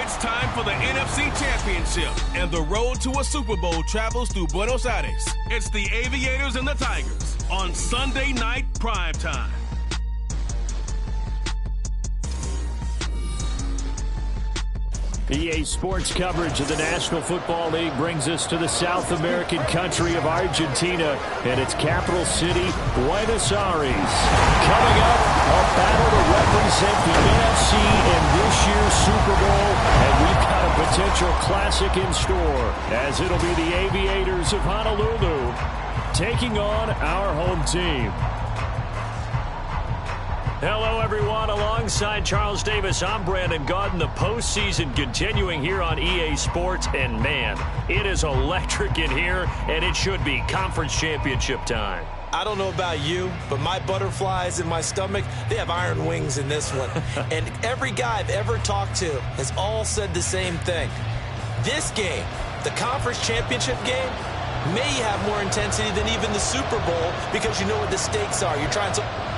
It's time for the NFC Championship, and the road to a Super Bowl travels through Buenos Aires. It's the Aviators and the Tigers on Sunday night primetime. EA Sports coverage of the National Football League brings us to the South American country of Argentina and its capital city, Buenos Aires. Coming up, a battle to represent the NFC in this year's Super Bowl, and we've got a potential classic in store, as it'll be the Aviators of Honolulu taking on our home team. Hello, everyone. Alongside Charles Davis, I'm Brandon Gaudin. The postseason continuing here on EA Sports. And, man, it is electric in here, and it should be conference championship time. I don't know about you, but my butterflies in my stomach, they have iron wings in this one. And every guy I've ever talked to has all said the same thing. This game, the conference championship game, may have more intensity than even the Super Bowl because you know what the stakes are. You're trying to...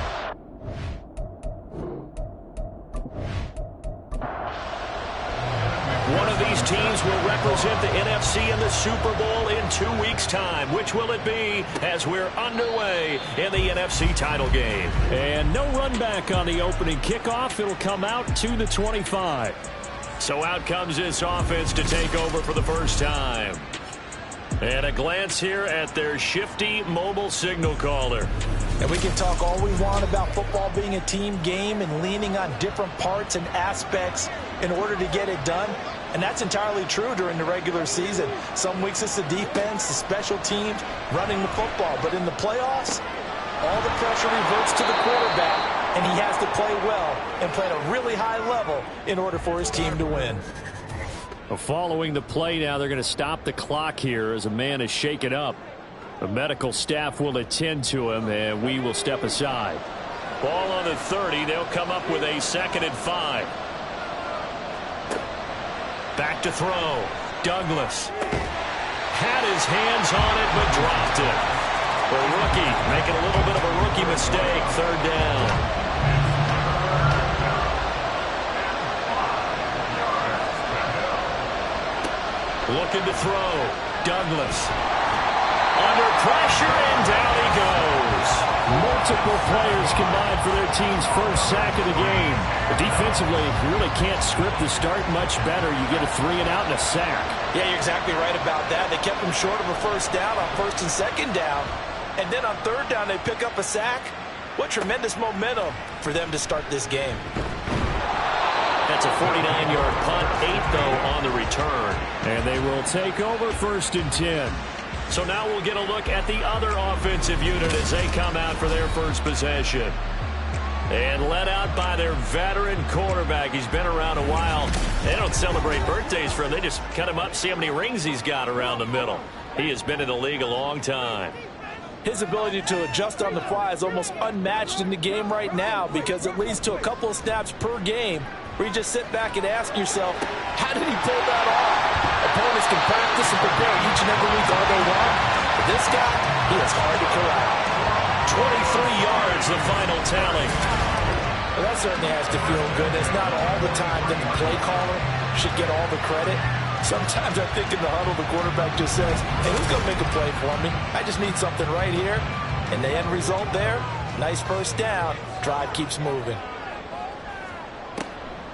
One of these teams will represent the NFC in the Super Bowl in 2 weeks' time. Which will it be as we're underway in the NFC title game? And no run back on the opening kickoff. It'll come out to the 25. So out comes this offense to take over for the first time. And a glance here at their shifty mobile signal caller. And we can talk all we want about football being a team game and leaning on different parts and aspects in order to get it done. And that's entirely true during the regular season. Some weeks it's the defense, the special teams, running the football. But in the playoffs, all the pressure reverts to the quarterback, and he has to play well and play at a really high level in order for his team to win. Well, following the play now, they're going to stop the clock here as a man is shaken up. The medical staff will attend to him, and we will step aside. Ball on the 30. They'll come up with a 2nd and 5. Back to throw. Douglas had his hands on it, but dropped it. The rookie making a little bit of a rookie mistake. 3rd down. Looking to throw. Douglas. Under pressure, and down he goes. Multiple players combined for their team's first sack of the game. But defensively, you really can't script the start much better. You get a 3 and out and a sack. Yeah, you're exactly right about that. They kept them short of a first down on 1st and 2nd down. And then on 3rd down, they pick up a sack. What tremendous momentum for them to start this game. That's a 49-yard punt, 8 though on the return. And they will take over 1st and 10. So now we'll get a look at the other offensive unit as they come out for their first possession. And led out by their veteran quarterback. He's been around a while. They don't celebrate birthdays for him. They just cut him up, see how many rings he's got around the middle. He has been in the league a long time. His ability to adjust on the fly is almost unmatched in the game right now because it leads to a couple of snaps per game where you just sit back and ask yourself, how did he pull that off? Opponents can practice and prepare each and every week all they want. But this guy, he is hard to corral. 23 yards, the final tally. Well, that certainly has to feel good. It's not all the time that the play caller should get all the credit. Sometimes I think in the huddle, the quarterback just says, hey, who's going to make a play for me? I just need something right here. And the end result there, nice first down. Drive keeps moving.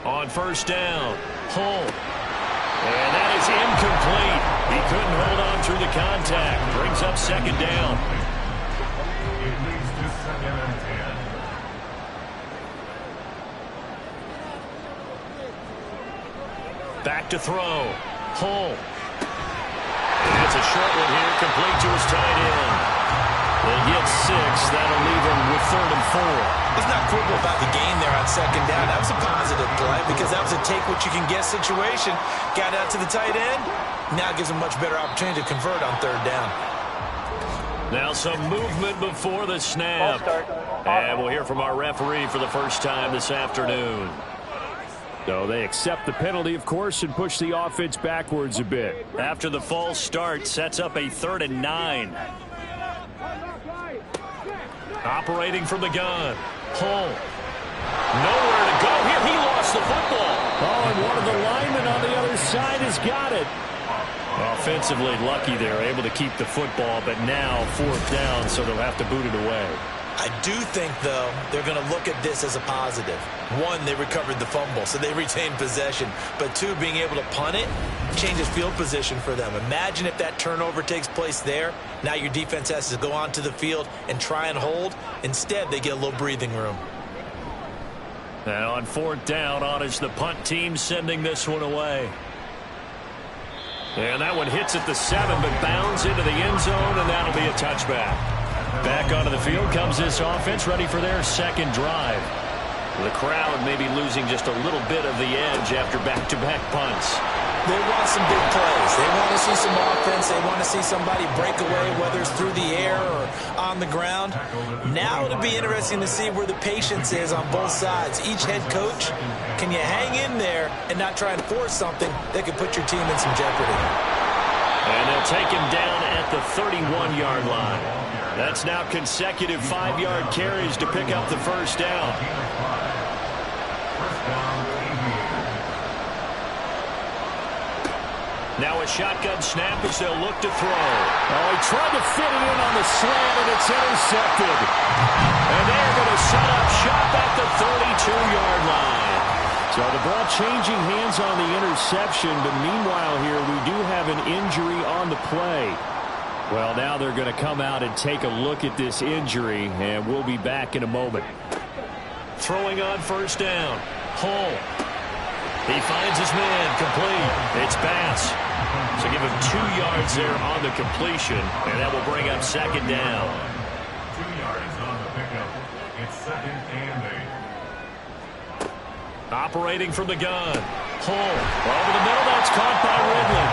On 1st down, Hull. And that is incomplete. He couldn't hold on through the contact. Brings up 2nd down. Back to throw. Hull. And it's a short one here, complete to his tight end. They get 6. That'll leave him with 3rd and 4. He's not quibble about the gain there on 2nd down. That was a positive play because that was a take-what-you-can-get situation. Got out to the tight end. Now gives him much better opportunity to convert on 3rd down. Now some movement before the snap. And we'll hear from our referee for the first time this afternoon. So they accept the penalty, of course, and push the offense backwards a bit. After the false start, sets up a 3rd and 9. Operating from the gun. Hull. Nowhere to go here. He lost the football. Oh, and one of the linemen on the other side has got it. Offensively lucky they're able to keep the football, but now 4th down, so they'll have to boot it away. I do think, though, they're going to look at this as a positive. 1, they recovered the fumble, so they retained possession. But 2, being able to punt it changes field position for them. Imagine if that turnover takes place there. Now your defense has to go onto the field and try and hold. Instead, they get a little breathing room. Now on 4th down, on is the punt team sending this one away. And that one hits at the 7, but bounds into the end zone, and that'll be a touchback. Back onto the field comes this offense, ready for their 2nd drive. The crowd may be losing just a little bit of the edge after back-to-back punts. They want some big plays. They want to see some offense. They want to see somebody break away, whether it's through the air or on the ground. Now it'll be interesting to see where the patience is on both sides. Each head coach, can you hang in there and not try and force something that could put your team in some jeopardy? And they'll take him down at the 31-yard line. That's now consecutive 5-yard carries to pick up the 1st down. Now a shotgun snap as they'll look to throw. Oh, he tried to fit it in on the slant, and it's intercepted. And they're going to set up shop at the 32-yard line. So the ball changing hands on the interception, but meanwhile here we do have an injury on the play. Well, now they're going to come out and take a look at this injury, and we'll be back in a moment. Throwing on 1st down. Hull. He finds his man, complete. It's Bass. So give him 2 yards there on the completion, and that will bring up 2nd down. 2 yards on the pickup. It's 2nd and 8. Operating from the gun. Hull. Over the middle, that's caught by Ridley.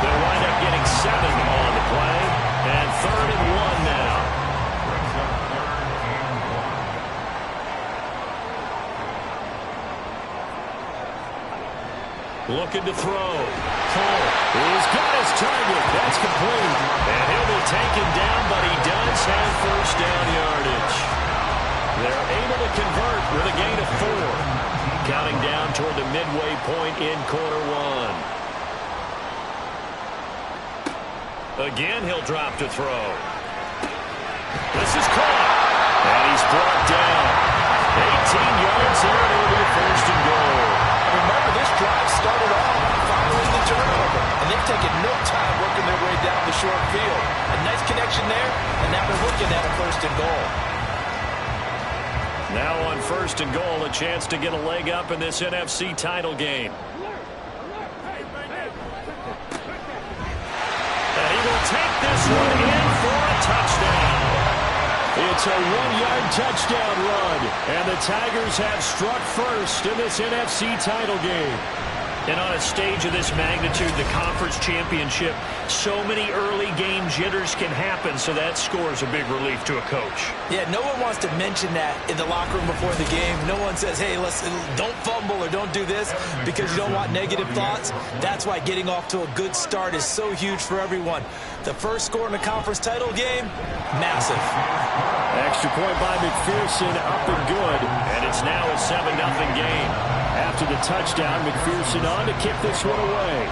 They'll wind up getting 7 on the play, and 3rd and 1 now. Looking to throw. Hull. He's got his target. That's complete. And he'll be taken down, but he does have 1st down yardage. They're able to convert with a gain of 4. Counting down toward the midway point in quarter 1. Again, he'll drop to throw. This is caught. And he's brought down. 18 yards there, and it'll be a 1st and goal. Remember, this drive started off following the turnover, and they've taken no time working their way down the short field. A nice connection there, and now they're looking at a 1st and goal. Now on 1st and goal, a chance to get a leg up in this NFC title game. And he will take this one in for a touchdown. It's a 1-yard touchdown run, and the Tigers have struck first in this NFC title game. And on a stage of this magnitude, the conference championship, so many early game jitters can happen, so that scores a big relief to a coach. Yeah, no one wants to mention that in the locker room before the game. No one says, hey, don't fumble or don't do this because you don't want negative thoughts. That's why getting off to a good start is so huge for everyone. The first score in the conference title game, massive. Extra point by McPherson, up and good, and it's now a 7-0 game. After the touchdown, McPherson on to kick this one away.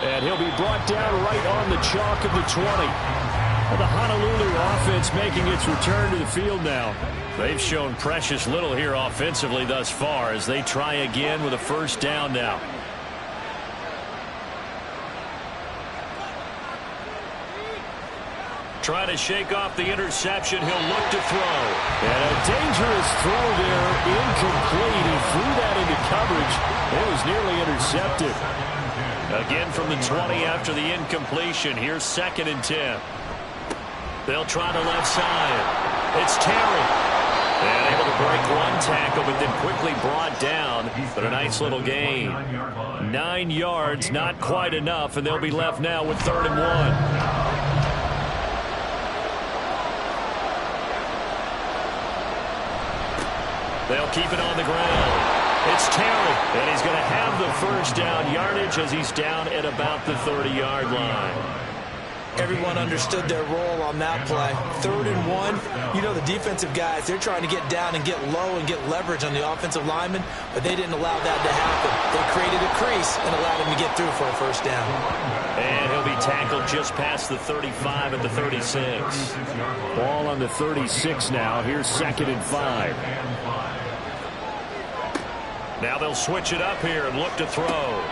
And he'll be brought down right on the chalk of the 20. Well, the Honolulu offense making its return to the field now. They've shown precious little here offensively thus far as they try again with a 1st down now. Trying to shake off the interception. He'll look to throw. And a dangerous throw there. Incomplete. He threw that into coverage. It was nearly intercepted. Again from the 20 after the incompletion. Here's 2nd and 10. They'll try the left side. It's Terry. And able to break one tackle, but then quickly brought down. But a nice little gain. 9 yards, not quite enough, and they'll be left now with 3rd and 1. They'll keep it on the ground. It's Terry, and he's going to have the 1st down yardage as he's down at about the 30-yard line. Everyone understood their role on that play. 3rd and 1, you know the defensive guys, they're trying to get down and get low and get leverage on the offensive lineman, but they didn't allow that to happen. They created a crease and allowed him to get through for a first down. And he'll be tackled just past the 35 at the 36. Ball on the 36 now. Here's 2nd and 5. Now they'll switch it up here and look to throw.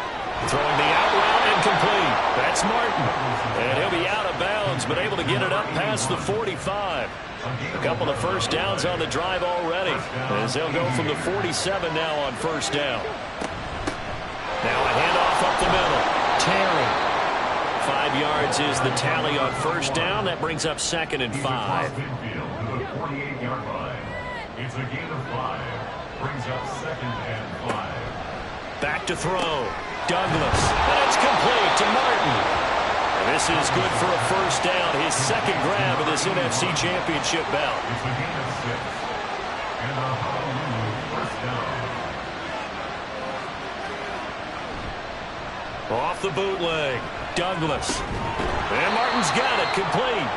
Throwing the out route incomplete. That's Martin. And he'll be out of bounds, but able to get it up past the 45. A couple of first downs on the drive already, as they'll go from the 47 now on first down. Now a handoff up the middle. Terry. 5 yards is the tally on first down. That brings up 2nd and 5. It's a gain of 5. Brings up 2nd and 5. Back to throw. Douglas. And it's complete to Martin. And this is good for a first down. His 2nd grab of this NFC Championship bout. It's a gain of 6. And a Honolulu first down. Off the bootleg. Douglas. And Martin's got it. Complete.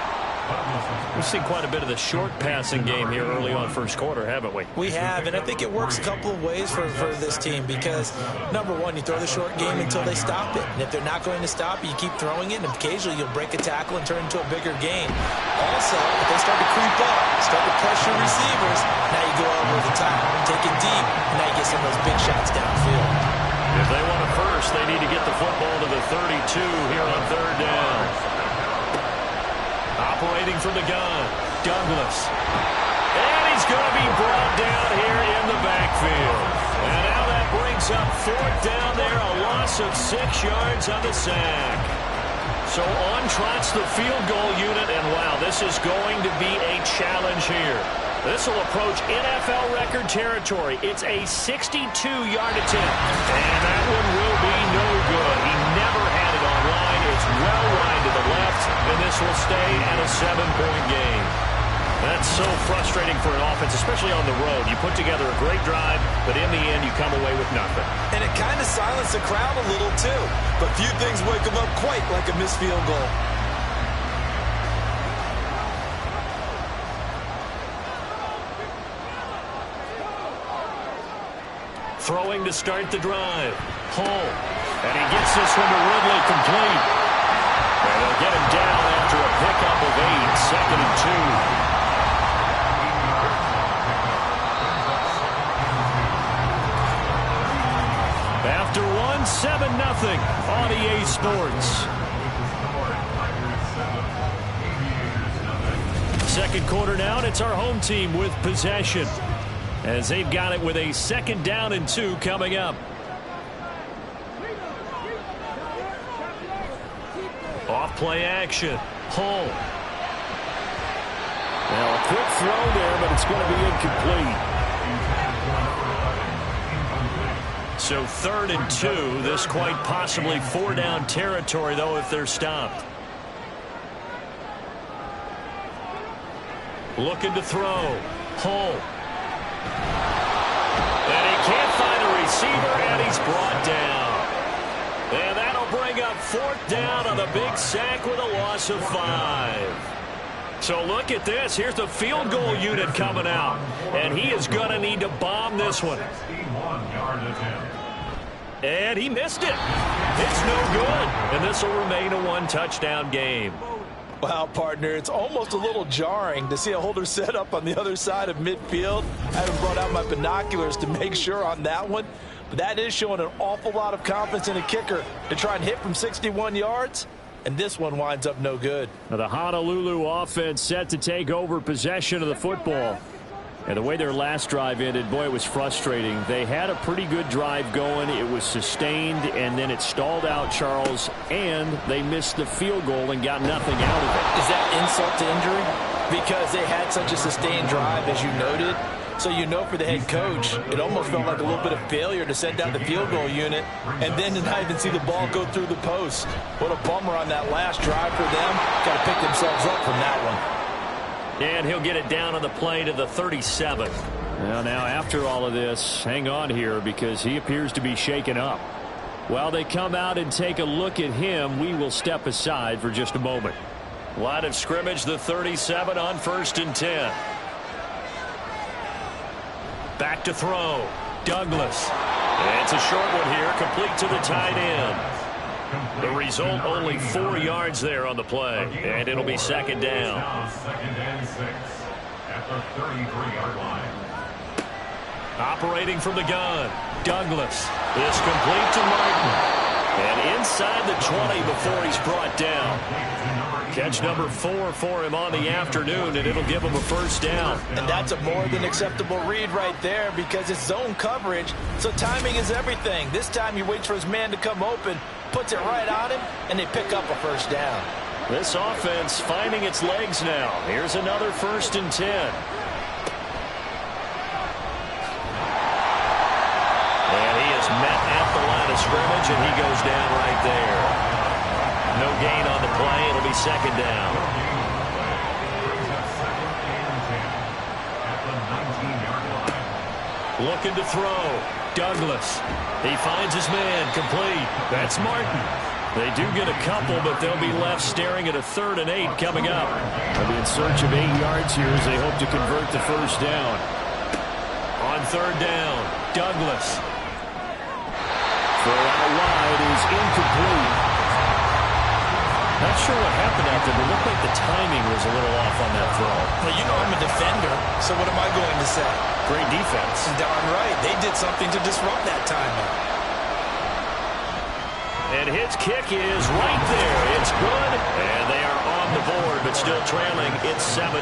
We've seen quite a bit of the short passing game here early on first quarter, haven't we? We have, and I think it works a couple of ways for this team because, number one, you throw the short game until they stop it. And if they're not going to stop it, you keep throwing it, and occasionally you'll break a tackle and turn it into a bigger gain. Also, if they start to creep up, start to pressure receivers, now you go over the top, take it deep, and now you get some of those big shots downfield. If they want it first, they need to get the football to the 32 here on 3rd down. Operating from the gun, Douglas. And he's going to be brought down here in the backfield. And now that brings up 4th down there, a loss of 6 yards on the sack. So on trots the field goal unit, and wow, this is going to be a challenge here. This will approach NFL record territory. It's a 62-yard attempt. And that one will be no good. He never had it on line. It's well wide to the left, and this will stay at a 7-point game. That's so frustrating for an offense, especially on the road. You put together a great drive, but in the end, you come away with nothing. And it kind of silenced the crowd a little, too. But few things wake them up quite like a missed field goal. Throwing to start the drive. Hull. And he gets this one to Ridley complete. And they'll get him down after a pickup of 8. 2nd and 2. After one, 7-0 on EA Sports. Second quarter now, and it's our home team with possession, as they've got it with a 2nd down and 2 coming up. Off play action. Hull. Now a quick throw there, but it's going to be incomplete. So 3rd and 2. This quite possibly 4-down territory, though, if they're stopped. Looking to throw. Hull. And he can't find a receiver, and he's brought down. And that'll bring up 4th down on the big sack with a loss of 5. So look at this. Here's the field goal unit coming out. And he is going to need to bomb this one. And he missed it. It's no good. And this will remain a 1-touchdown game. Wow, partner, it's almost a little jarring to see a holder set up on the other side of midfield. I haven't brought out my binoculars to make sure on that one, but that is showing an awful lot of confidence in a kicker to try and hit from 61 yards, and this one winds up no good. Now the Honolulu offense set to take over possession of the football. And the way their last drive ended, boy, it was frustrating. They had a pretty good drive going. It was sustained, and then it stalled out, Charles, and they missed the field goal and got nothing out of it. Is that insult to injury? Because they had such a sustained drive, as you noted. So you know for the head coach, it almost felt like a little bit of failure to send out the field goal unit and then to not even see the ball go through the post. What a bummer on that last drive for them. Got to pick themselves up from that one. And he'll get it down on the play to the 37. Well, now after all of this, hang on here because he appears to be shaken up. While they come out and take a look at him, we will step aside for just a moment. Line of scrimmage, the 37 on 1st and 10. Back to throw. Douglas. It's a short one here, complete to the tight end. The result, only 4 yards there on the play, and it'll be 2nd down. 2nd and 6 at the 33-yard line. Operating from the gun, Douglas. This complete to Martin. And inside the 20 before he's brought down. Catch number 4 for him on the afternoon, and it'll give him a 1st down. And that's a more than acceptable read right there because it's zone coverage, so timing is everything. This time he waits for his man to come open, puts it right on him, and they pick up a 1st down. This offense finding its legs now. Here's another 1st and 10. And he is met at the line of scrimmage, and he goes down right there. No gain on the play. It'll be 2nd down. Looking to throw. Douglas. He finds his man. Complete. That's Martin. They do get a couple, but they'll be left staring at a 3rd and 8 coming up. They'll be in search of 8 yards here as they hope to convert the 1st down. On 3rd down, Douglas. Throw out wide is incomplete. Not sure what happened out there, but it looked like the timing was a little off on that throw. Well, you know I'm a defender, so what am I going to say? Great defense. Darn right. They did something to disrupt that timing. And his kick is right there. It's good. And they are on the board, but still trailing. It's 7-3.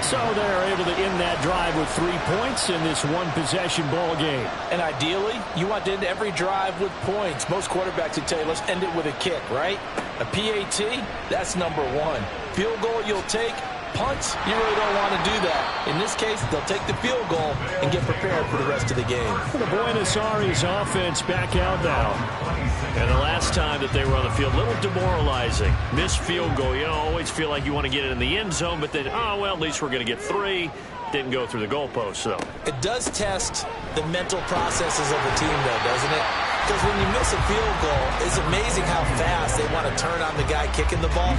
So they're able to end that drive with 3 points in this one-possession ball game. And ideally, you want to end every drive with points. Most quarterbacks would tell you, let's end it with a kick, right? A PAT, that's number 1. Field goal you'll take. Punts, you really don't want to do that. In this case, they'll take the field goal and get prepared for the rest of the game. The Buenos Aires offense back out now. And the last time that they were on the field, a little demoralizing. Missed field goal. You always feel like you want to get it in the end zone, but then, oh, well, at least we're going to get 3. Didn't go through the goalpost, though. It does test the mental processes of the team, though, doesn't it? Because when you miss a field goal, it's amazing how fast they want to turn on the guy kicking the ball.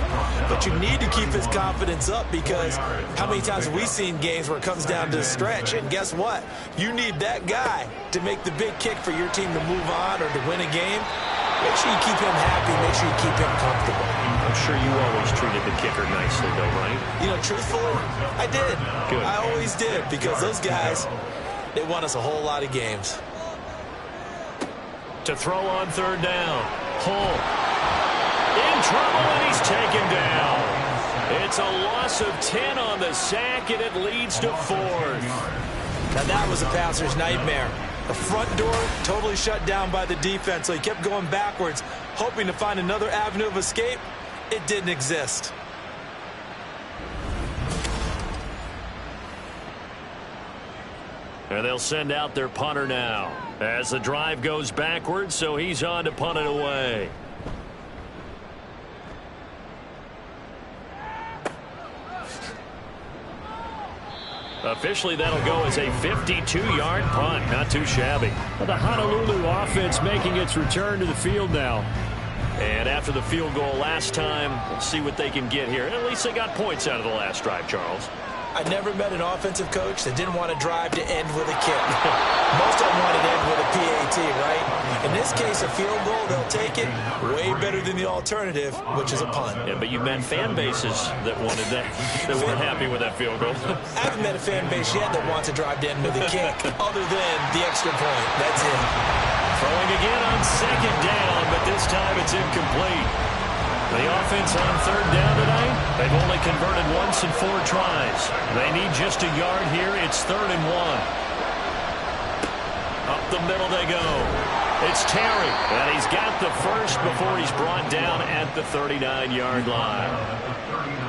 But you need to keep his confidence up because how many times have we seen games where it comes down to the stretch? And guess what? You need that guy to make the big kick for your team to move on or to win a game. Make sure you keep him happy. Make sure you keep him comfortable. I'm sure you always treated the kicker nicely, though, right? You know, truthfully, I did. Good. I always did because those guys, they won us a whole lot of games. To throw on 3rd down. Hull. In trouble, and he's taken down. It's a loss of 10 on the sack, and it leads to 4th. Now that was a passer's nightmare. The front door totally shut down by the defense, so he kept going backwards, hoping to find another avenue of escape. It didn't exist. And they'll send out their punter now as the drive goes backwards, so he's on to punt it away. Officially, that'll go as a 52-yard punt. Not too shabby. But the Honolulu offense making its return to the field now. And after the field goal last time, we'll see what they can get here. At least they got points out of the last drive, Charles. I never met an offensive coach that didn't want to drive to end with a kick. Most of them wanted to end with a PAT, right? In this case, a field goal, they'll take it. Way better than the alternative, which is a punt. Yeah, but you've met fan bases that wanted that, that weren't happy with that field goal. I haven't met a fan base yet that wants to drive to end with a kick, other than the extra point. That's it. Throwing again on 2nd down, but this time it's incomplete. The offense on 3rd down tonight, they've only converted once in 4 tries. They need just a yard here. It's 3rd and 1. Up the middle they go. It's Terry, and he's got the first before he's brought down at the 39-yard line.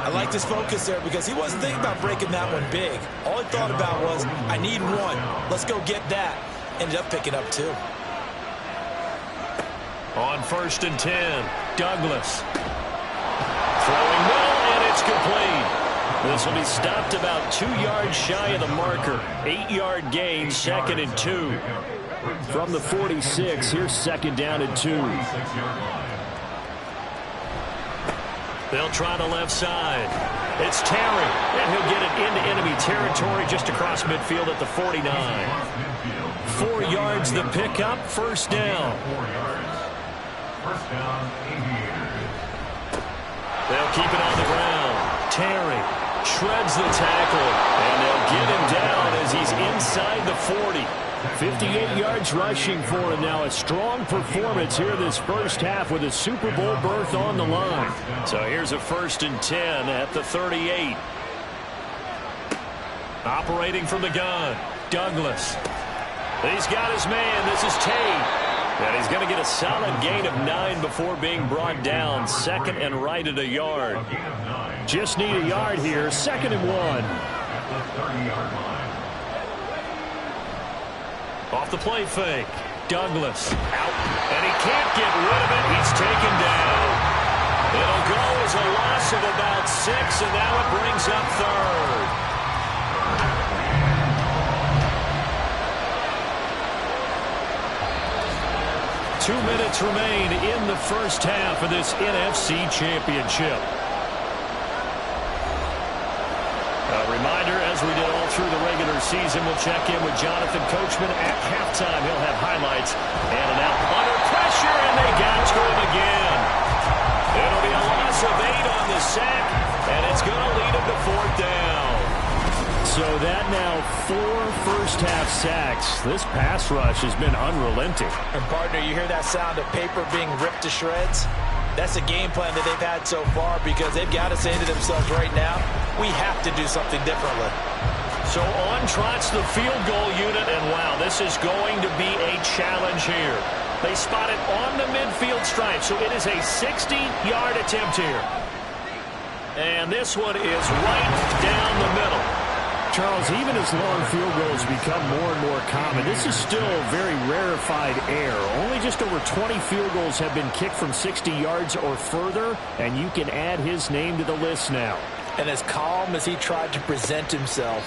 I like his focus there because he wasn't thinking about breaking that one big. All he thought about was, I need 1. Let's go get that. Ended up picking up 2. On 1st and 10, Douglas. Throwing middle, and it's complete. This will be stopped about 2 yards shy of the marker. 8-yard gain, 2nd and 2. From the 46, here's 2nd down and 2. They'll try the left side. It's Terry, and he'll get it into enemy territory just across midfield at the 49. 4 yards the pickup, first down. 4 yards. First down, Aviators. They'll keep it on the ground. Terry shreds the tackle, and they'll get him down as he's inside the 40. 58 yards rushing for him now. A strong performance here this first half with a Super Bowl berth on the line. So here's a 1st and 10 at the 38. Operating from the gun, Douglas. He's got his man. This is Tate. And he's going to get a solid gain of 9 before being brought down. 2nd and right at a yard. Just need a yard here. 2nd and 1. At the 30-yard line. Off the play fake. Douglas out. And he can't get rid of it. He's taken down. It'll go as a loss of about 6, and now it brings up 3rd. Two minutes remain in the first half of this NFC Championship. A reminder, as we did all through the regular season, we'll check in with Jonathan Coachman at halftime. He'll have highlights and an out under pressure, and they got to him again. It'll be a loss of 8 on the sack, and it's going to lead him to 4th down. So that now 4 first-half sacks. This pass rush has been unrelenting. And, partner, you hear that sound of paper being ripped to shreds? That's the game plan that they've had so far, because they've got to say to themselves right now, we have to do something differently. So on trots the field goal unit, and wow, this is going to be a challenge here. They spot it on the midfield stripe, so it is a 60-yard attempt here. And this one is right down the middle. Charles, even as long field goals become more and more common, this is still very rarefied air. Only just over 20 field goals have been kicked from 60 yards or further, and you can add his name to the list now. And as calm as he tried to present himself,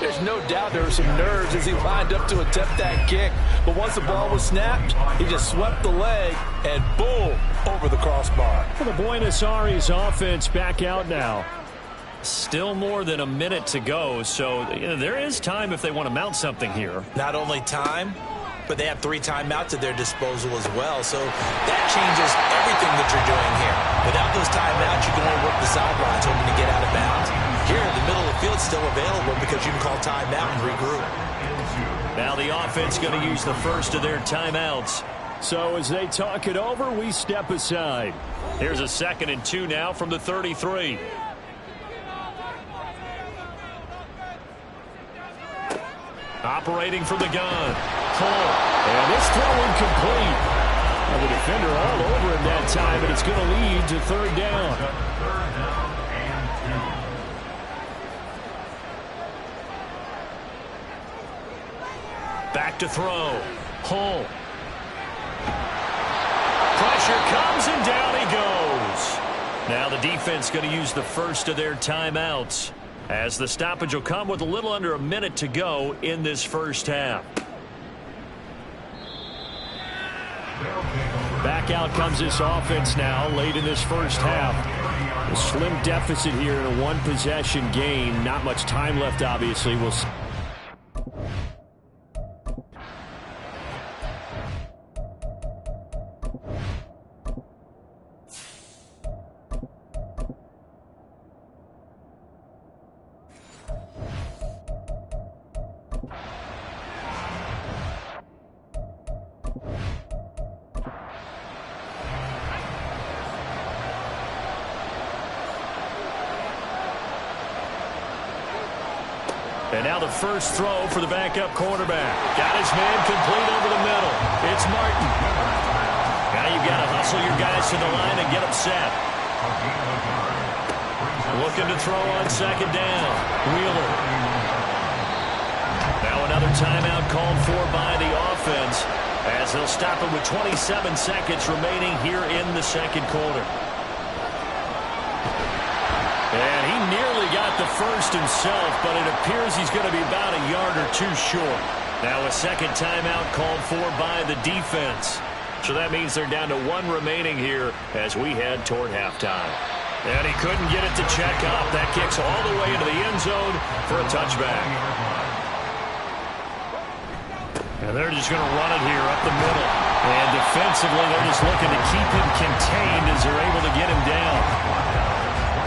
there's no doubt there were some nerves as he lined up to attempt that kick. But once the ball was snapped, he just swept the leg and boom, over the crossbar. For the Buenos Aires offense back out now. Still more than a minute to go, so there is time if they want to mount something here. Not only time, but they have 3 timeouts at their disposal as well. So that changes everything that you're doing here. Without those timeouts, you can only work the sidelines hoping to get out of bounds. Here, the middle of the field is still available because you can call timeout and regroup. Now the offense going to use the first of their timeouts. So as they talk it over, we step aside. Here's a 2nd and 2 now from the 33. Operating from the gun. Cole. And this throw incomplete. Well, the defender all over him that time, but it's going to lead to 3rd down. 3rd down and 2. Back to throw. Hull. Pressure comes, and down he goes. Now the defense going to use the first of their timeouts, as the stoppage will come with a little under a minute to go in this first half. Back out comes this offense now late in this first half. A slim deficit here in a 1-possession game. Not much time left, obviously. We'll see. And now the first throw for the backup quarterback. Got his man complete over the middle. It's Martin. Now you've got to hustle your guys to the line and get them set. Looking to throw on 2nd down. Wheeler. Now another timeout called for by the offense, as they'll stop it with 27 seconds remaining here in the 2nd quarter. And he nearly got the first himself, but it appears he's going to be about a yard or 2 short. Now a 2nd timeout called for by the defense. So that means they're down to 1 remaining here as we head toward halftime. And he couldn't get it to check up. That kicks all the way into the end zone for a touchback. And they're just going to run it here up the middle. And defensively, they're just looking to keep him contained as they're able to get him down.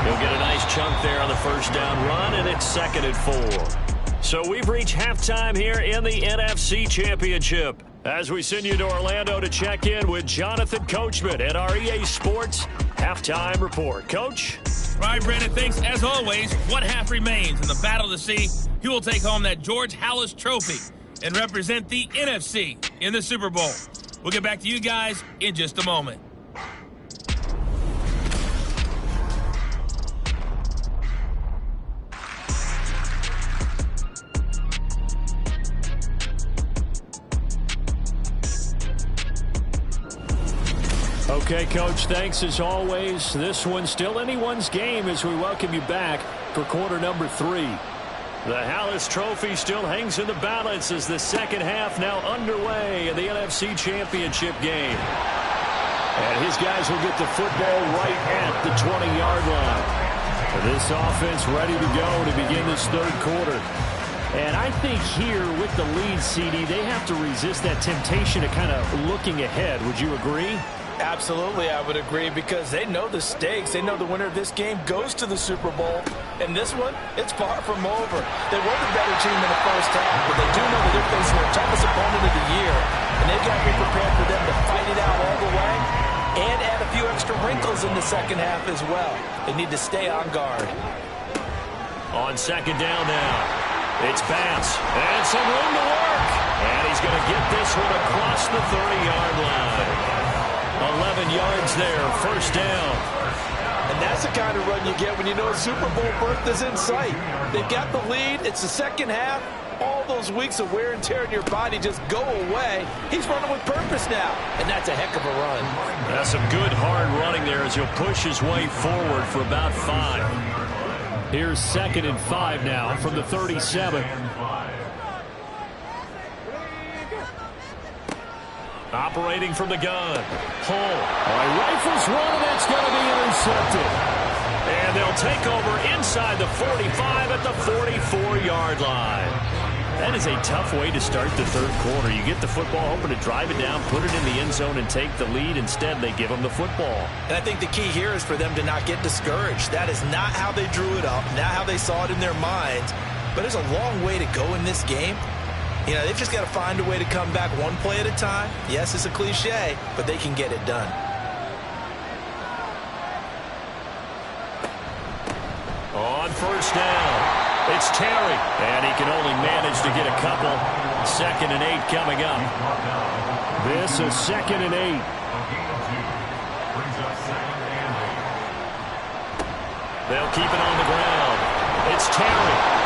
He'll get a nice chunk there on the first down run, and it's 2nd and 4. So we've reached halftime here in the NFC Championship. As we send you to Orlando to check in with Jonathan Coachman at our EA Sports Halftime Report. Coach? All right, Brandon, thanks. As always, one half remains in the Battle of the Sea. He will take home that George Halas Trophy and represent the NFC in the Super Bowl. We'll get back to you guys in just a moment. Okay, Coach, thanks as always. This one's still anyone's game as we welcome you back for quarter number 3. The Halas Trophy still hangs in the balance as the second half now underway in the NFC Championship game. And his guys will get the football right at the 20-yard line. This offense ready to go to begin this third quarter. And I think here with the lead, CD, they have to resist that temptation of kind of looking ahead. Would you agree? Absolutely, I would agree, because they know the stakes. They know the winner of this game goes to the Super Bowl. And this one, it's far from over. They were the better team in the first half, but they do know that they're facing their toughest opponent of the year. And they've got to be prepared for them to fight it out all the way and add a few extra wrinkles in the second half as well. They need to stay on guard. On second down now, it's pass and some room to work. And he's going to get this one across the 30-yard line. 11 yards there, first down. And that's the kind of run you get when you know a Super Bowl berth is in sight. They've got the lead. It's the second half. All those weeks of wear and tear in your body just go away. He's running with purpose now, and that's a heck of a run. That's some good hard running there as he'll push his way forward for about 5. Here's 2nd and 5 now from the 37. Operating from the gun. Hull. Rifles one, and that's going to be intercepted. And they'll take over inside the 45 at the 44-yard line. That is a tough way to start the third quarter. You get the football, hoping to drive it down, put it in the end zone, and take the lead. Instead, they give them the football. And I think the key here is for them to not get discouraged. That is not how they drew it up, not how they saw it in their minds. But there's a long way to go in this game. You know, they've just got to find a way to come back one play at a time. Yes, it's a cliche, but they can get it done. On first down, it's Terry. And he can only manage to get a couple. 2nd and 8 coming up. This is 2nd and 8. They'll keep it on the ground. It's Terry.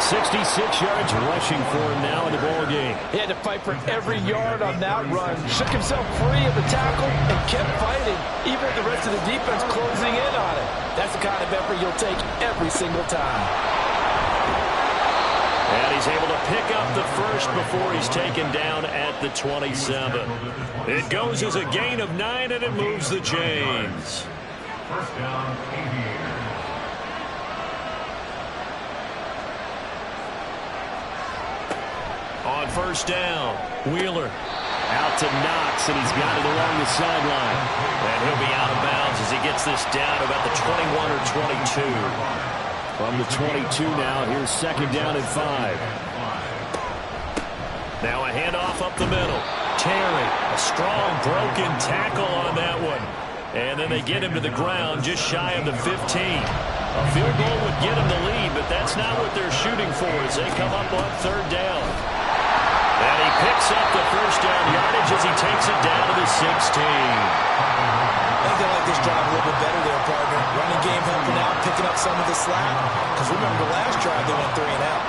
66 yards rushing for him now in the ball game. He had to fight for every yard on that run. Shook himself free of the tackle and kept fighting, even with the rest of the defense closing in on it. That's the kind of effort you'll take every single time. And he's able to pick up the first before he's taken down at the 27. It goes as a gain of 9, and it moves the chains. First down, Aviators. On first down, Wheeler. Out to Knox, and he's got it along the sideline. And he'll be out of bounds as he gets this down to about the 21 or 22. From the 22 now, here's 2nd down and 5. Now a handoff up the middle. Terry, a strong broken tackle on that one. And then they get him to the ground just shy of the 15. A field goal would get him the lead, but that's not what they're shooting for as they come up on third down. And he picks up the first down yardage as he takes it down to the 16. I think they like this drive a little bit better there, partner. Running game helping out, picking up some of the slack. Because remember, the last drive they went 3 and out.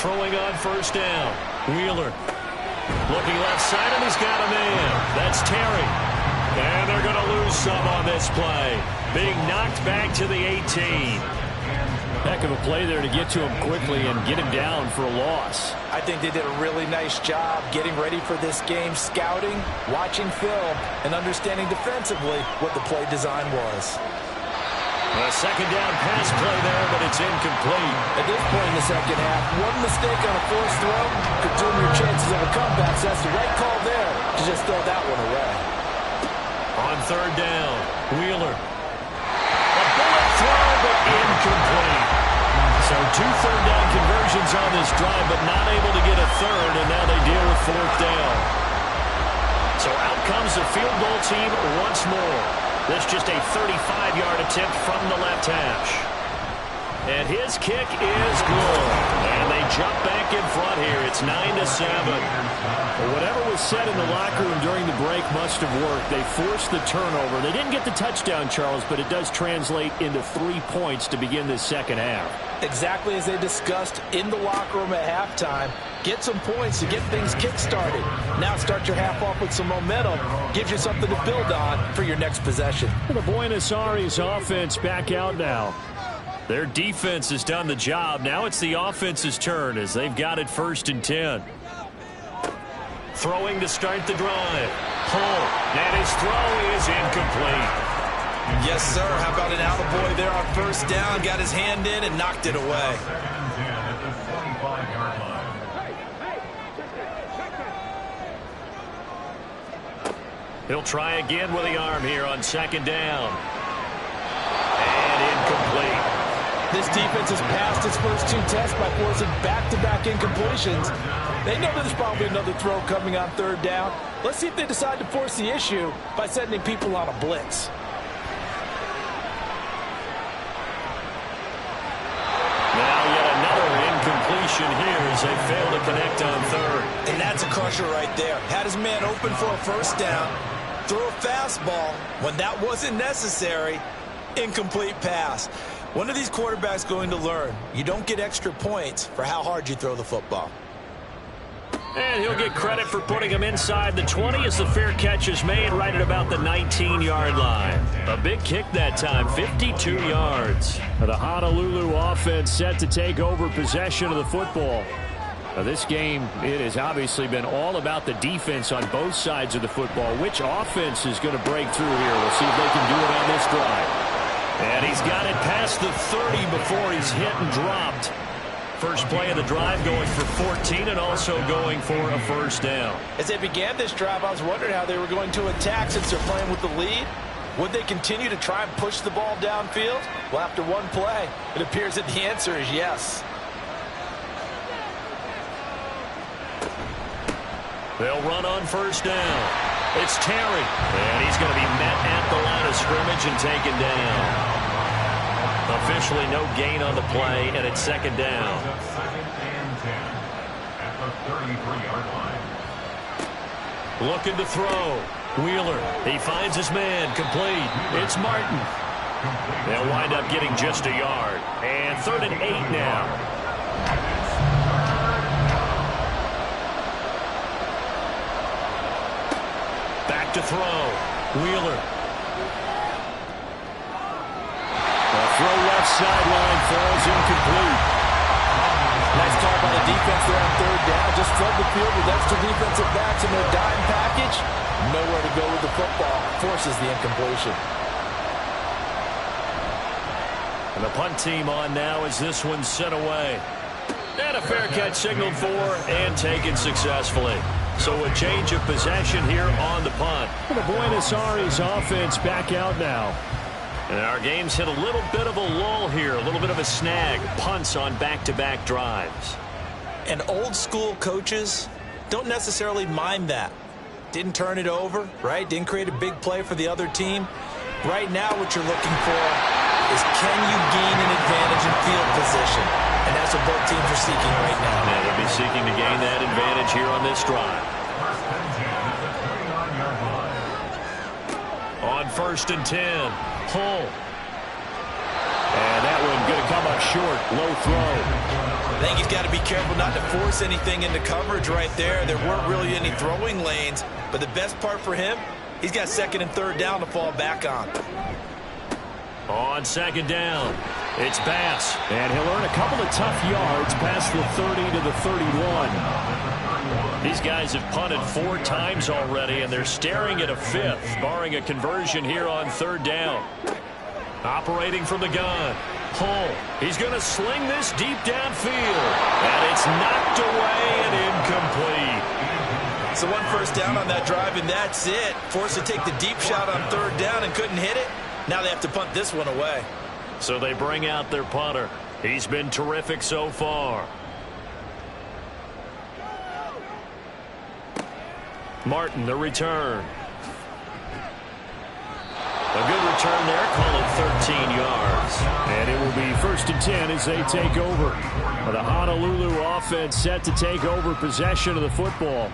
Throwing on first down. Wheeler. Looking left side, and he's got a man. That's Terry. And they're going to lose some on this play. Being knocked back to the 18. Heck of a play there to get to him quickly and get him down for a loss. I think they did a really nice job getting ready for this game, scouting, watching film, and understanding defensively what the play design was. A second down pass play there, but it's incomplete. At this point in the second half, one mistake on a forced throw could doom your chances of a comeback. So that's the right call there to just throw that one away. On third down, Wheeler. A bullet throw, but incomplete. So 2 third-down conversions on this drive, but not able to get a third, and now they deal with fourth down. So out comes the field goal team once more. This just a 35-yard attempt from the left hash. And his kick is good. And they jump back in front here. It's 9-7. Well, whatever was said in the locker room during the break must have worked. They forced the turnover. They didn't get the touchdown, Charles, but it does translate into 3 points to begin this second half. Exactly as they discussed in the locker room at halftime. Get some points to get things kick-started. Now start your half off with some momentum. Gives you something to build on for your next possession. The Buenos Aires offense back out now. Their defense has done the job. Now it's the offense's turn as they've got it 1st and 10. Throwing to start the drive. Hull. And his throw is incomplete. Yes, sir. How about an attaboy there on first down? Got his hand in and knocked it away. He'll try again with the arm here on second down. And incomplete. This defense has passed its first 2 tests by forcing back-to-back incompletions. They know there's probably another throw coming on third down. Let's see if they decide to force the issue by sending people on a blitz. Now yet another incompletion here as they fail to connect on third. And that's a crusher right there. Had his man open for a first down. Throw a fastball when that wasn't necessary. Incomplete pass. One of these quarterbacks going to learn. You don't get extra points for how hard you throw the football. And he'll get credit for putting him inside the 20 as the fair catch is made right at about the 19-yard line. A big kick that time, 52 yards. The Honolulu offense set to take over possession of the football. Now this game, it has obviously been all about the defense on both sides of the football. Which offense is going to break through here? We'll see if they can do it on this drive. And he's got it past the 30 before he's hit and dropped. First play of the drive going for 14 and also going for a first down. As they began this drive, I was wondering how they were going to attack since they're playing with the lead. Would they continue to try and push the ball downfield? Well, after one play, it appears that the answer is yes. They'll run on first down. It's Terry. And he's going to be met at the line of scrimmage and taken down. Officially no gain on the play, and it's second down. Second and 10 at the 33-yard line. Looking to throw. Wheeler. He finds his man. Complete. It's Martin. They'll wind up getting just a yard. And 3rd and 8 now. Back to throw. Wheeler. The throw left sideline falls incomplete. Nice call by the defense there on third down. Just flood the field with extra defensive backs in their dime package. Nowhere to go with the football. Forces the incompletion. And the punt team on now as this one's sent away. And a fair catch signaled for and taken successfully. So a change of possession here on the punt. The Buenos Aires offense back out now. And our game's hit a little bit of a lull here, a little bit of a snag. Punts on back-to-back drives. And old school coaches don't necessarily mind that. Didn't turn it over, right? Didn't create a big play for the other team. Right now what you're looking for is can you gain an advantage in field position? And that's what both teams are seeking right now. And they'll be seeking to gain that advantage here on this drive. First and 10 at the 29-yard line. On 1st and 10, Hull. And that one going to come up short. Low throw. I think he's got to be careful not to force anything into coverage right there. There weren't really any throwing lanes. But the best part for him, he's got 2nd and 3rd down to fall back on. On 2nd down, It's Bass. And he'll earn a couple of tough yards past the 30 to the 31. These guys have punted 4 times already, and they're staring at a 5th, barring a conversion here on 3rd down. Operating from the gun. Hull. He's going to sling this deep downfield. And it's knocked away and incomplete. So 1 first down on that drive, and that's it. Forced to take the deep shot on 3rd down and couldn't hit it. Now they have to punt this one away. So they bring out their punter. He's been terrific so far. Martin, the return. A good return there, call it 13 yards. And it will be 1st and 10 as they take over. The Honolulu offense set to take over possession of the football.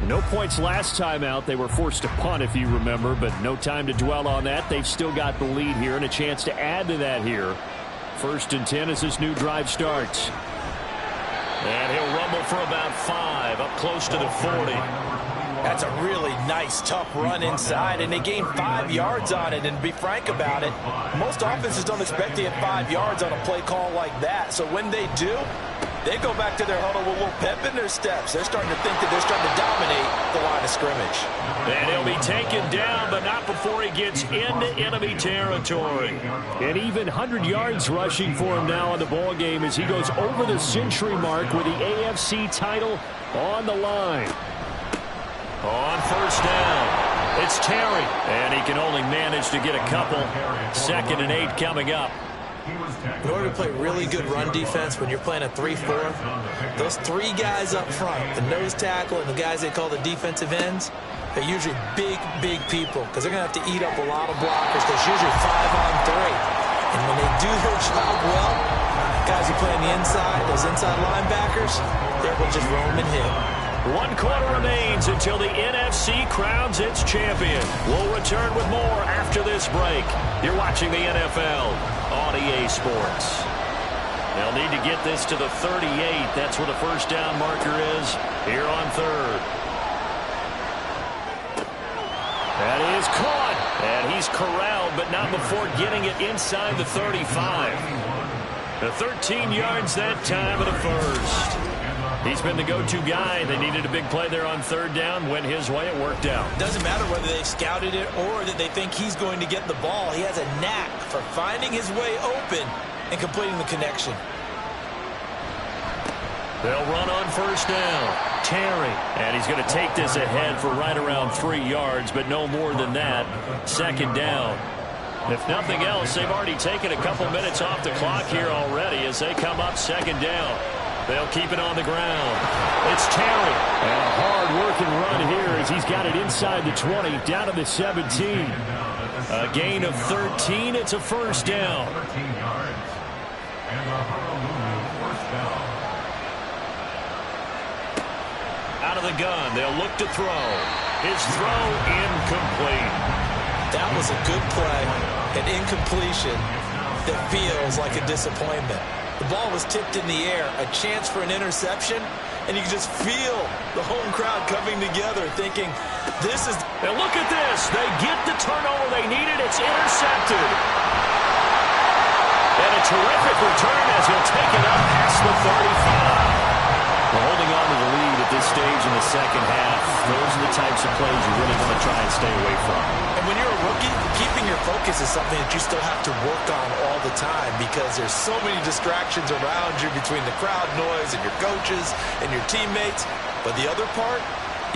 No points last time out. They were forced to punt, if you remember, but no time to dwell on that. They've still got the lead here and a chance to add to that here. 1st and 10 as this new drive starts. And he'll rumble for about 5, up close to the 40. That's a really nice, tough run inside, and they gained 5 yards on it. And to be frank about it, most offenses don't expect to get 5 yards on a play call like that. So when they do, they go back to their huddle with a little pep in their steps. They're starting to think that they're starting to dominate the line of scrimmage. And he'll be taken down, but not before he gets into enemy territory. And even 100 yards rushing for him now in the ball game as he goes over the century mark with the AFC title on the line. On 1st down, it's Terry, and he can only manage to get a couple. 2nd and 8 coming up. In order to play really good run defense when you're playing a 3-4, those 3 guys up front, the nose tackle and the guys they call the defensive ends, they're usually big, big people because they're going to have to eat up a lot of blockers because usually 5-on-3. And when they do their job well, guys who play on the inside, those inside linebackers, they're able to just roam and hit. 1 quarter remains until the NFC crowns its champion. We'll return with more after this break. You're watching the NFL on EA Sports. They'll need to get this to the 38. That's where the 1st down marker is here on 3rd. That is caught. And he's corralled, but not before getting it inside the 35. The 13 yards that time of the 1st. He's been the go-to guy. They needed a big play there on 3rd down. Went his way. It worked out. Doesn't matter whether they scouted it or that they think he's going to get the ball. He has a knack for finding his way open and completing the connection. They'll run on 1st down. Terry. And he's going to take this ahead for right around 3 yards, but no more than that. 2nd down. If nothing else, they've already taken a couple minutes off the clock here already as they come up 2nd down. They'll keep it on the ground. It's Terry. And a hard-working run here as he's got it inside the 20, down to the 17. A gain of 13. It's a 1st down. Out of the gun. They'll look to throw. His throw incomplete. That was a good play. An incompletion that feels like a disappointment. The ball was tipped in the air, a chance for an interception, and you can just feel the home crowd coming together thinking, this is... And look at this. They get the turnover they needed. It's intercepted. And a terrific return as he'll take it up past the 35. We're holding on to the lead at this stage in the 2nd half. Those are the types of plays you really want to try and stay away from. And when you're a rookie, keeping your focus is something that you still have to work on all the time because there's so many distractions around you between the crowd noise and your coaches and your teammates. But the other part,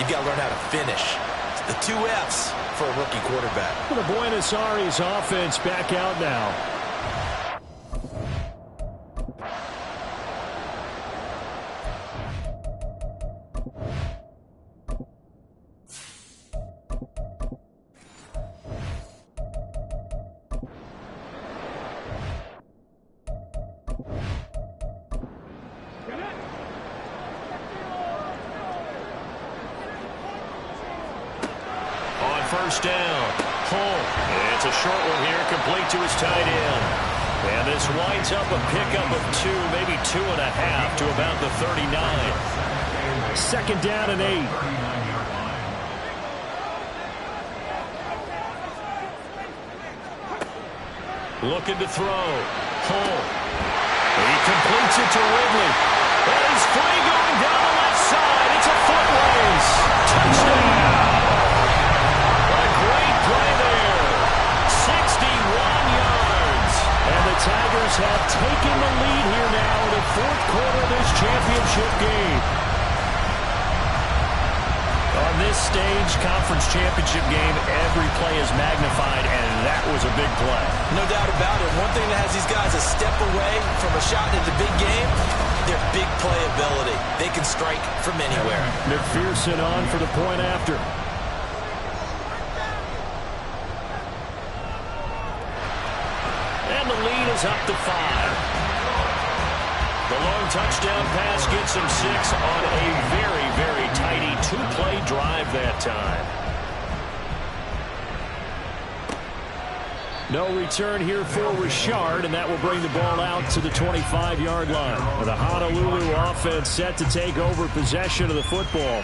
you've got to learn how to finish. It's the 2 F's for a rookie quarterback. The Buenos Aires offense back out now. First down. Hull. It's a short one here, complete to his tight end. And this winds up a pickup of 2, maybe 2.5 to about the 39. 2nd down and 8. Looking to throw. pull. He completes it to Ridley. And he's free going down the left side. It's a foot race. Touchdown. A great play there. 61 yards. And the Tigers have taken the lead here now in the fourth quarter of this championship game. On this stage, conference championship game, every play is magnified, and that was a big play. No doubt about it. One thing that has these guys a step away from a shot in the big game, their big play ability. They can strike from anywhere. McPherson on for the point after. And the lead is up to 5. The long touchdown pass gets him 6 on a very, very tidy two-play drive that time. No return here for Richard, and that will bring the ball out to the 25-yard line. The Honolulu offense set to take over possession of the football.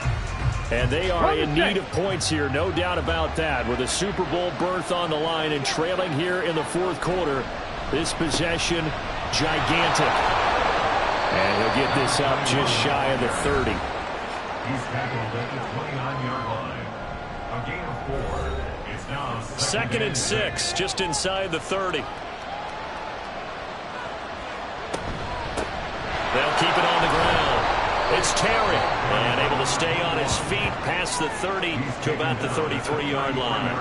And they are in need of points here, no doubt about that. With a Super Bowl berth on the line and trailing here in the fourth quarter, this possession, gigantic. And he'll get this up just shy of the 30. He's tackled at the 29-yard line. A gain of 4. It's now second and 6, just inside the 30. They'll keep it on the ground. It's Terry, and able to stay on his feet past the 30 to about the 33-yard line.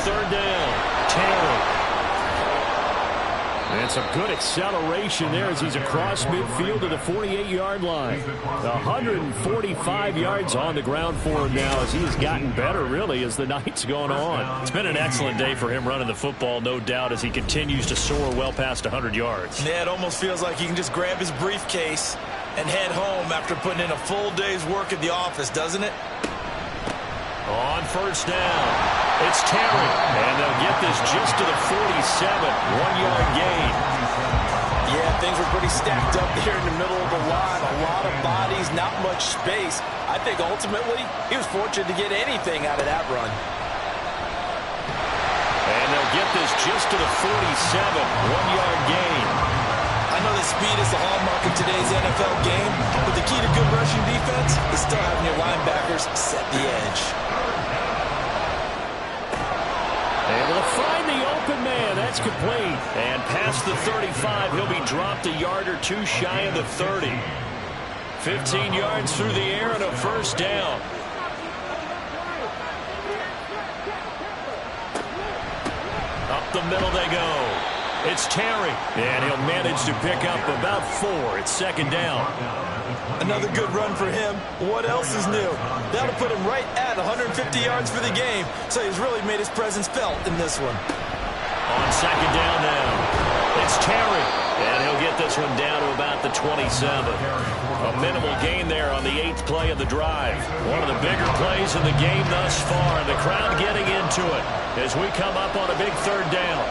Third down, Terry. And some good acceleration there as he's across midfield to the 48-yard line. 145 yards on the ground for him now as he has gotten better, really, as the night's gone on. It's been an excellent day for him running the football, no doubt, as he continues to soar well past 100 yards. Yeah, it almost feels like he can just grab his briefcase and head home after putting in a full day's work at the office, doesn't it? On first down, it's Terry, and they'll get this just to the 47, 1-yard gain. Yeah, things were pretty stacked up there in the middle of the line. A lot of bodies, not much space. I think ultimately he was fortunate to get anything out of that run. And they'll get this just to the 47, 1-yard gain. I know that speed is the hallmark of today's NFL game, but the key to good rushing defense is still having your linebackers set the edge. Able to find the open man. That's complete. And past the 35, he'll be dropped a yard or two shy of the 30. 15 yards through the air and a first down. Up the middle they go. It's Terry, and he'll manage to pick up about 4. It's second down. Another good run for him. What else is new? That'll put him right at 150 yards for the game, so he's really made his presence felt in this one. On second down now, it's Terry, and he'll get this one down to about the 27. A minimal gain there on the 8th play of the drive. One of the bigger plays in the game thus far, and the crowd getting into it as we come up on a big third down.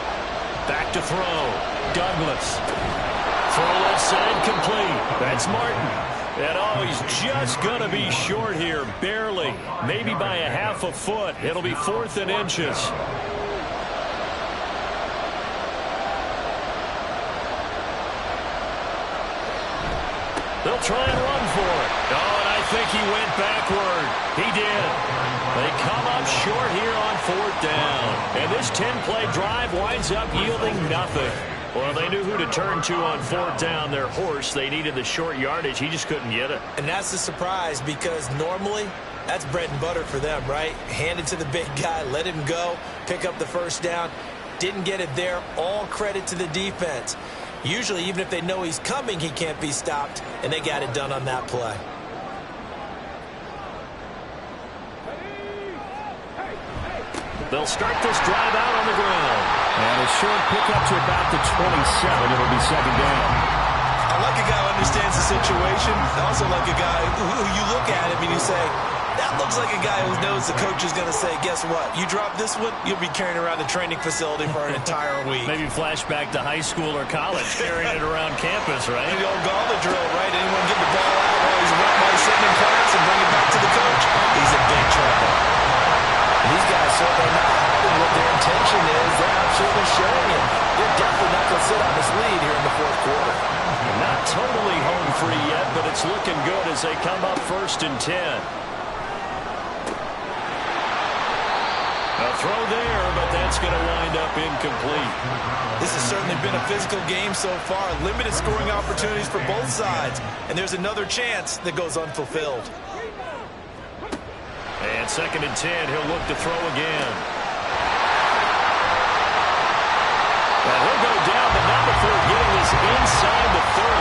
Back to throw. Douglas. Throw left side complete. That's Martin. And oh, he's just going to be short here. Barely. Maybe by a half a foot. It'll be 4th and inches. They'll try and run for it. Oh, and I think he went backward. He did. They come up short here on 4th down. And this 10-play drive winds up yielding nothing. Well, they knew who to turn to on 4th down. Their horse, they needed the short yardage. He just couldn't get it. And that's the surprise, because normally that's bread and butter for them, right? Hand it to the big guy, let him go, pick up the first down. Didn't get it there. All credit to the defense. Usually, even if they know he's coming, he can't be stopped, and they got it done on that play. They'll start this drive out on the ground. And a short pickup to about the 27. It'll be second down. I like a guy who understands the situation. I also like a guy who you look at him and you say, that looks like a guy who knows the coach is going to say, guess what? You drop this one, you'll be carrying around the training facility for an entire week. Maybe flashback to high school or college, carrying it around campus, right? The old gauntlet drill, right? Anyone get the ball out while he's sitting in class and bring it back to the coach? He's in big trouble. lead here in the fourth quarter. Not totally home free yet, but it's looking good as they come up 1st and 10. A throw there, but that's going to wind up incomplete. This has certainly been a physical game so far. Limited scoring opportunities for both sides. And there's another chance that goes unfulfilled. And 2nd and 10, he'll look to throw again. And he'll go down, but not before getting this inside the 30.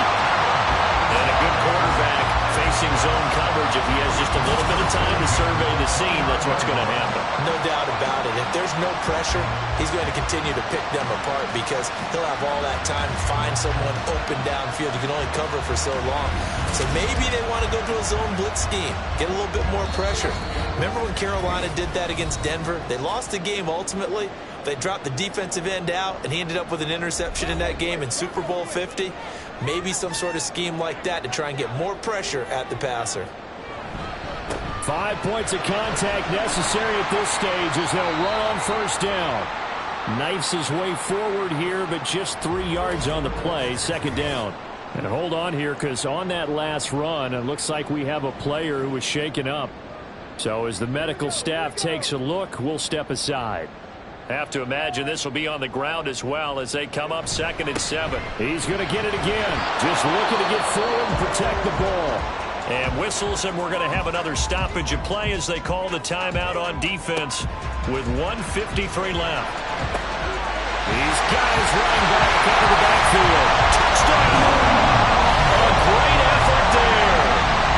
And a good quarterback facing zone coverage. If he has just a little bit of time to survey the scene, that's what's going to happen. No doubt about it. If there's no pressure, he's going to continue to pick them apart because he'll have all that time to find someone open downfield. You can only cover for so long. So maybe they want to go to a zone blitz scheme, get a little bit more pressure. Remember when Carolina did that against Denver? They lost the game ultimately. They dropped the defensive end out, and he ended up with an interception in that game in Super Bowl 50. Maybe some sort of scheme like that to try and get more pressure at the passer. 5 points of contact necessary at this stage as they'll run on 1st down. Knifes his way forward here, but just 3 yards on the play. 2nd down. And hold on here, because on that last run, it looks like we have a player who was shaken up. So as the medical staff takes a look, we'll step aside. Have to imagine this will be on the ground as well as they come up 2nd and 7. He's going to get it again. Just looking to get forward and protect the ball. And whistles, and we're going to have another stoppage of play as they call the timeout on defense with 1:53 left. He's got his running back out of the backfield. Touchdown! A great effort there.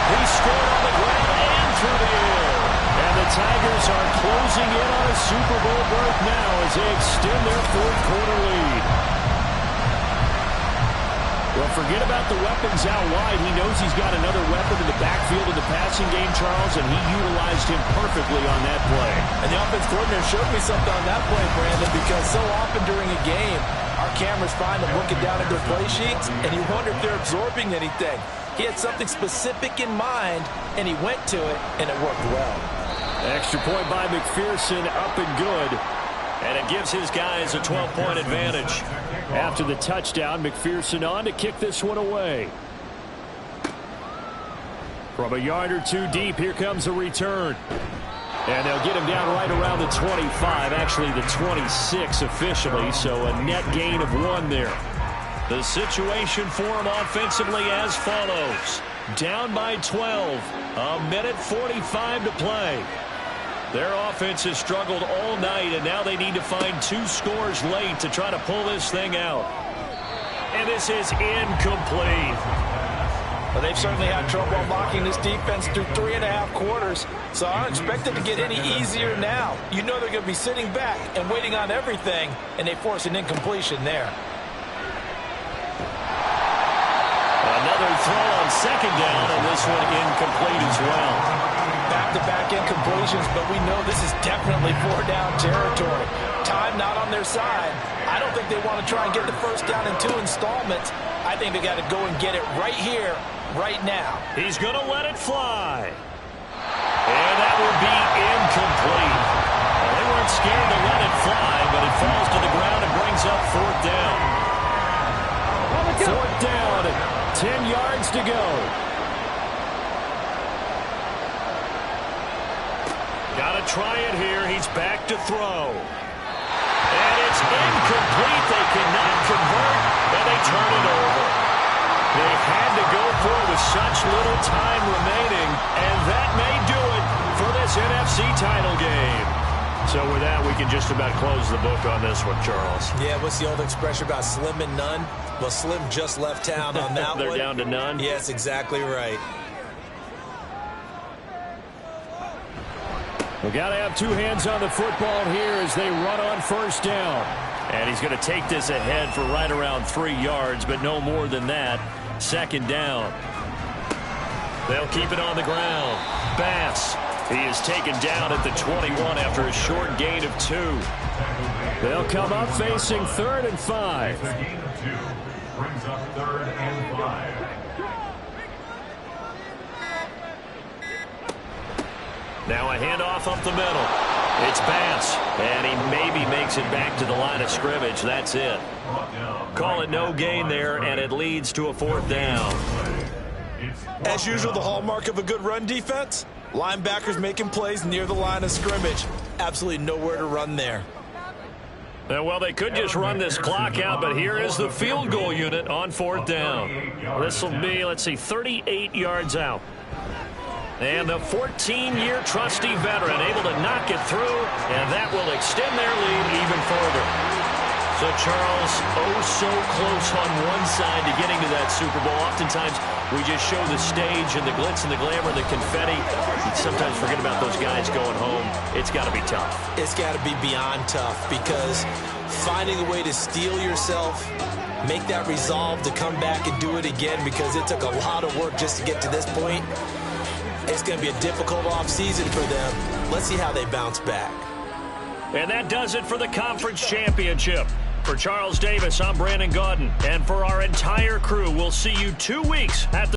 He scored on the ground and through the air. And the Tigers are closing in on a Super Bowl berth now as they extend their 4th quarter lead. Well, forget about the weapons out wide. He knows he's got another weapon in the backfield in the passing game, Charles, and he utilized him perfectly on that play. And the offense coordinator showed me something on that play, Brandon, because so often during a game, our cameras find them looking down at their play sheets, and you wonder if they're absorbing anything. He had something specific in mind, and he went to it, and it worked well. Extra point by McPherson, up and good. And it gives his guys a 12-point advantage. After the touchdown, McPherson on to kick this one away. From a yard or two deep, here comes a return. And they'll get him down right around the 25, actually the 26 officially, so a net gain of 1 there. The situation for him offensively as follows. Down by 12, a minute 45 to play. Their offense has struggled all night, and now they need to find 2 scores late to try to pull this thing out. And this is incomplete. Well, they've certainly had trouble unlocking this defense through 3.5 quarters, so I don't expect it to get any easier now. You know they're going to be sitting back and waiting on everything, and they force an incompletion there. Another throw on 2nd down, and this one incomplete as well. Back-to-back incompletions, but we know this is definitely 4-down territory. Time not on their side. I don't think they want to try and get the 1st down in 2 installments. I think they got to go and get it right here, right now. He's going to let it fly. And that will be incomplete. Well, they weren't scared to let it fly, but it falls to the ground and brings up 4th down. 4th down, 10 yards to go. Got to try it here. He's back to throw. And it's incomplete. They cannot convert, and they turn it over. They had to go for it with such little time remaining, and that may do it for this NFC title game. So with that, we can just about close the book on this one, Charles. Yeah, what's the old expression about slim and none? Well, Slim just left town on that one. They're down to none? Yes, exactly right. We got to have 2 hands on the football here as they run on 1st down. And he's going to take this ahead for right around 3 yards, but no more than that. 2nd down. They'll keep it on the ground. Bass. He is taken down at the 21 after a short gain of 2. They'll come up facing 3rd and 5. The gain of 2 brings up 3rd and 5. Now a handoff up the middle. It's Bass, and he maybe makes it back to the line of scrimmage. That's it. Call it no gain there, and it leads to a 4th down. As usual, the hallmark of a good run defense, linebackers making plays near the line of scrimmage. Absolutely nowhere to run there. Well, they could just run this clock out, but here is the field goal unit on 4th down. This will be, 38 yards out. And the 14-year trusty veteran able to knock it through, and that will extend their lead even further. So, Charles, so close on one side to getting to that Super Bowl. Oftentimes, we just show the stage and the glitz and the glamour, the confetti. We sometimes forget about those guys going home. It's got to be tough. It's got to be beyond tough, because finding a way to steel yourself, make that resolve to come back and do it again, because it took a lot of work just to get to this point. It's going to be a difficult offseason for them. Let's see how they bounce back. And that does it for the conference championship. For Charles Davis, I'm Brandon Gaudin. And for our entire crew, we'll see you 2 weeks at the